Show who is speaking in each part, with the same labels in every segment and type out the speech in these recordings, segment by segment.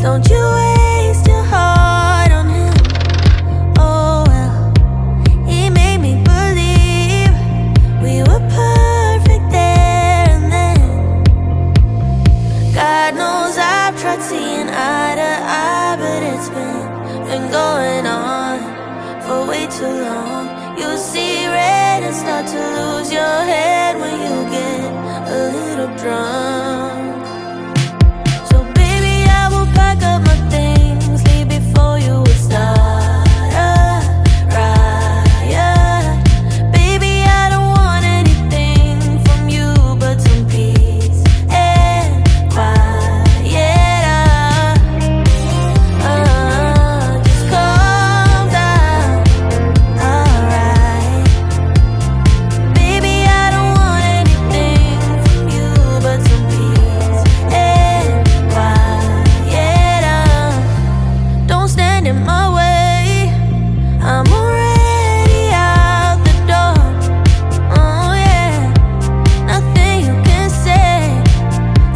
Speaker 1: Don't you waste your heart on him. Oh well, he made me believe we were perfect there and then. God knows I've tried seeing eye to eye, but it's been going on for way too long. You see red and start to lose your head when you get a little drunk. So baby, I will pack up my things, leave before you would start a riot. Baby, I don't want anything from you but some peace and quiet. Just calm down, alright. Baby, I don't want anything from you but some peace and quiet. Don't stand in my way, I'm already out the door. Oh yeah, nothing you can say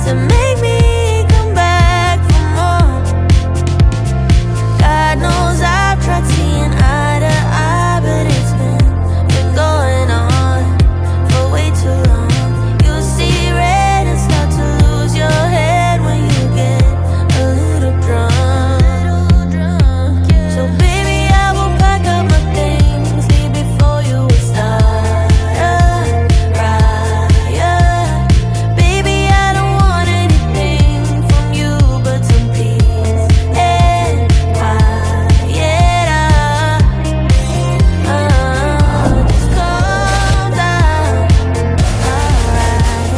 Speaker 1: to make me come back for more. God knows I've tried seeing eye to eye, but it's been going on for way too long. You see red and start to lose your head when you get a little drunk. So baby, I will pack up my things, leave before you would start a riot. Baby, I don't want anything from you but some peace and quiet. Just calm down, alright.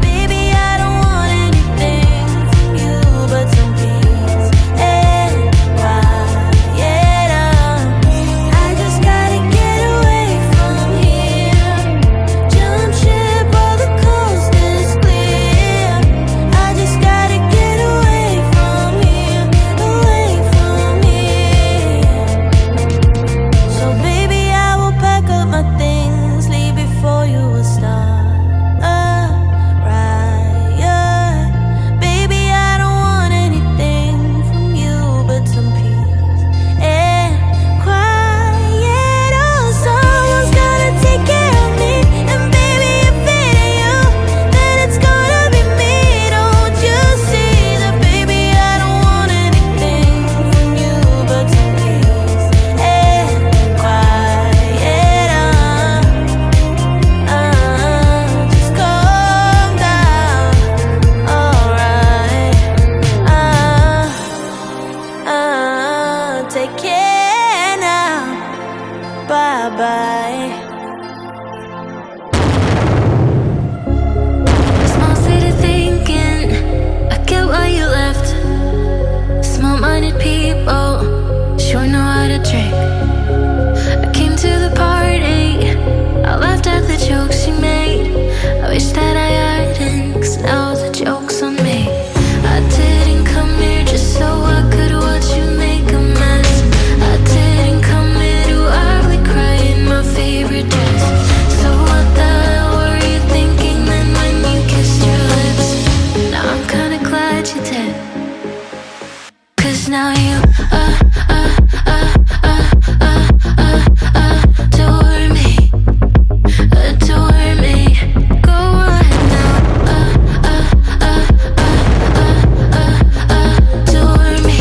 Speaker 1: Baby, I don't want anything from you but some peace and quiet. I just gotta get away from here, jump ship while the coast is clear. I just gotta get away from here, away from here. So baby, I will pack up my things, leave before you will start a riot. Baby, I don't want anything from you but some peace and quiet. Oh, someone's gotta take care of me, and baby, if it ain't you, then it's gonna be me. Don't you see that, baby, I don't want anything from you but some peace and quiet. Just calm down, alright. Take care now, bye-bye.
Speaker 2: Small city thinking, I get why you left. Small-minded people sure know how to drink. I came to the party, I laughed at the jokes she made. I wish that I hadn't, 'cause now the joke's on me. I didn't come here just so I could watch you make a mess. I didn't come here to ugly cry in my favorite dress. So what the hell were you thinking then when you kissed your lips? Now I'm kinda glad you did, 'cause now you adore me, adore me. Go on now, adore me,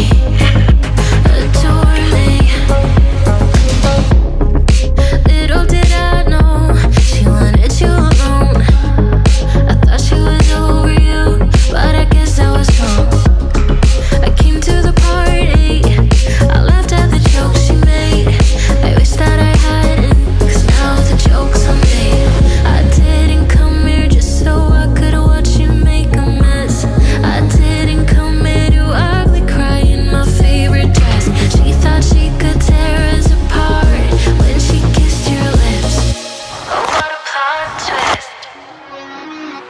Speaker 2: adore me. Little did I know she wanted you alone. I thought she was over you, but I guess I was wrong. I came to the party, I laughed at the jokes she made. I wish that I hadn't, 'cause now the joke's on me. I didn't come here just so I could watch you make a mess. I didn't come here to ugly cry in my favorite dress. She thought she could tear us apart when she kissed your lips. Oh, what a plot twist,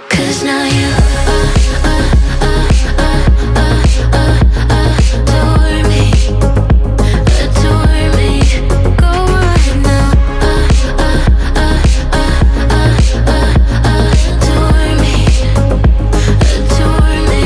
Speaker 2: 'cause now you adore me, adore me. Go on now, adore me, adore me.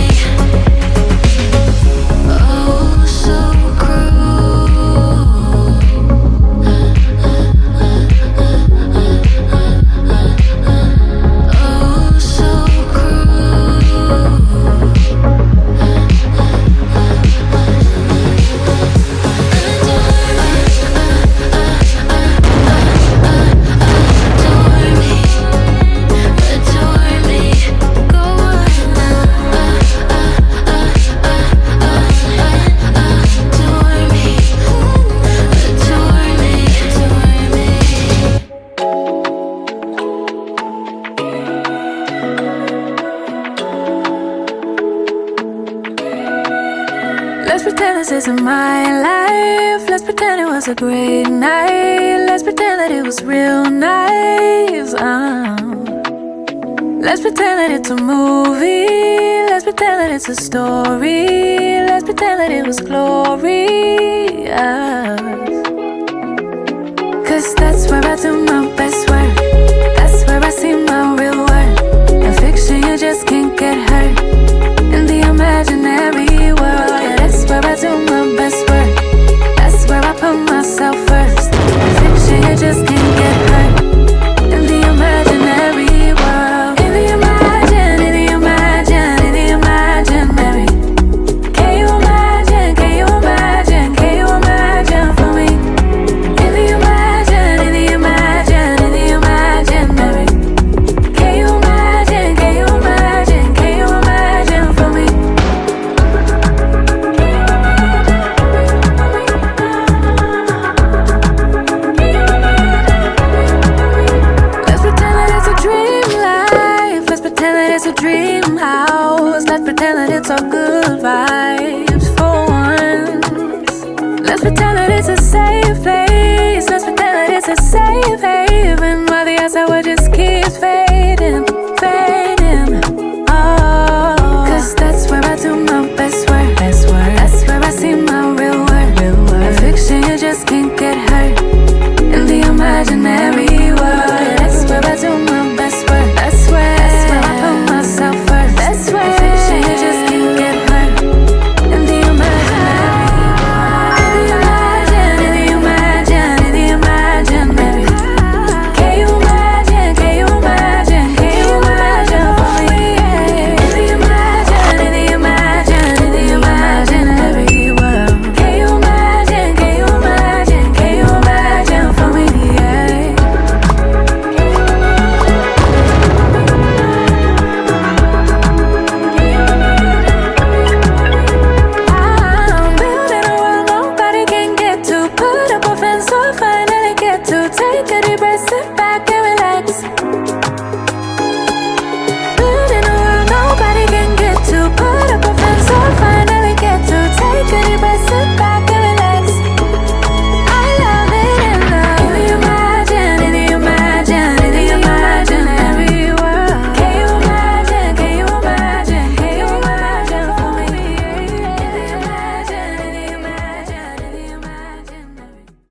Speaker 2: Let's pretend this isn't my life. Let's pretend it was a great night. Let's pretend that it was real nice. Let's pretend that it's a movie. Let's pretend that it's a story. Let's pretend that it was glorious. Cause that's where I do my best work. That's where I see my real worth. In fiction you just can't get hurt. In the imaginary world, yeah, that's where I do my best work. That's where I put myself first. In fiction you just can't get hurt. In the imaginary world. In the imaginary. Can you imagine for me? In the imaginary. Can you imagine for me? Let's pretend that it's a dream life. Let's pretend that it's a dream house. Let's pretend that it's all good vibes for once. Let's pretend that it's a safe place. Let's pretend that it's a safe haven. While the outside world